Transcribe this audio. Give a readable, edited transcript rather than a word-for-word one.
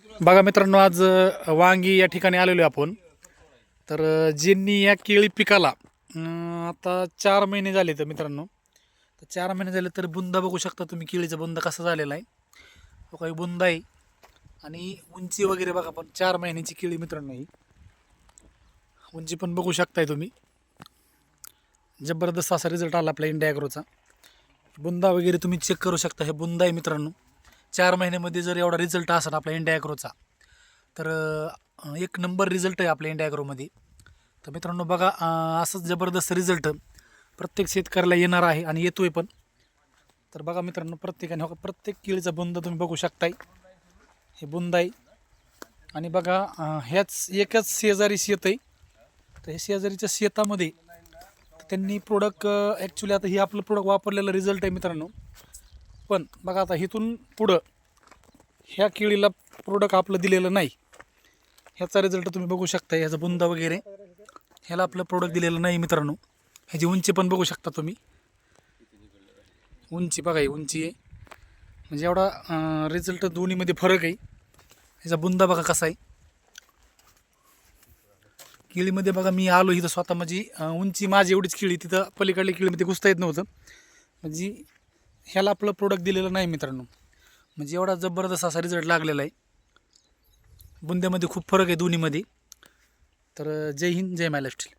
बघा मित्रांनो, आज वांगी या ठिकाणी आलेलो आहे आपण. तर ज्यांनी या केळी पिकाला आता 4 महिने झाले तर मित्रांनो, तर 4 महिने झाले तर बुंदा बघू शकता तुम्ही. केळीचा बुंदा कसा झालेला आहे, तो काही बुंदा आहे. आणि उंची वगैरे बघा, पण 4 महिन्याची केळी मित्रांनो. ही उंची पण बघू शकताय तुम्ही. जबरदस्त असा रिझल्ट आला आपल्या इंडिया ॲग्रोचा. बुंदा वगैरे तुम्ही चेक करू शकता. हे बुंदा आहे मित्रांनो. 4 महिन्यामध्ये जर एवढा रिझल्ट असेल आपल्या इंडिया ॲग्रोचा, तर एक नंबर रिझल्ट आहे आपल्या इंडिया ॲग्रोमध्ये. तर मित्रांनो बघा, असंच जबरदस्त रिझल्ट प्रत्येक शेतकऱ्याला येणार आहे आणि येतोय पण. तर बघा मित्रांनो, प्रत्येकाने हो, प्रत्येक केळीचा बुंदा तुम्ही बघू शकताय. हे बुंदा आहे. आणि बघा, ह्याच एकाच शेजारी शेत आहे. तर हे शेजारीच्या शेतामध्ये त्यांनी प्रोडक्ट ॲक्च्युली आता हे आपलं प्रोडक्ट वापरलेलं रिझल्ट आहे मित्रांनो. पण बघा, आता इथून पुढं ह्या केळीला प्रोडक्ट आपलं दिलेलं नाही. ह्याचा रिझल्ट तुम्ही बघू शकता. ह्याचा बुंदा वगैरे ह्याला आपलं प्रोडक्ट दिलेलं नाही मित्रांनो. ह्याची उंची पण बघू शकता तुम्ही. उंची बघा, ही उंची आहे. म्हणजे एवढा रिझल्ट दोन्हीमध्ये फरक आहे. ह्याचा बुंदा बघा कसा आहे. केळीमध्ये बघा, मी आलो इथं स्वतः, म्हणजे उंची माझी एवढीच केळी, तिथं पलीकडल्या केळीमध्ये घुसता येत नव्हतं. म्हणजे ह्याला आपलं प्रोडक्ट दिलेलं नाही मित्रांनो. म्हणजे एवढा जबरदस्त असा रिझल्ट लागलेला आहे. बुंद्यामध्ये खूप फरक आहे दोन्हीमध्ये. तर जय हिंद, जय महाराष्ट्र.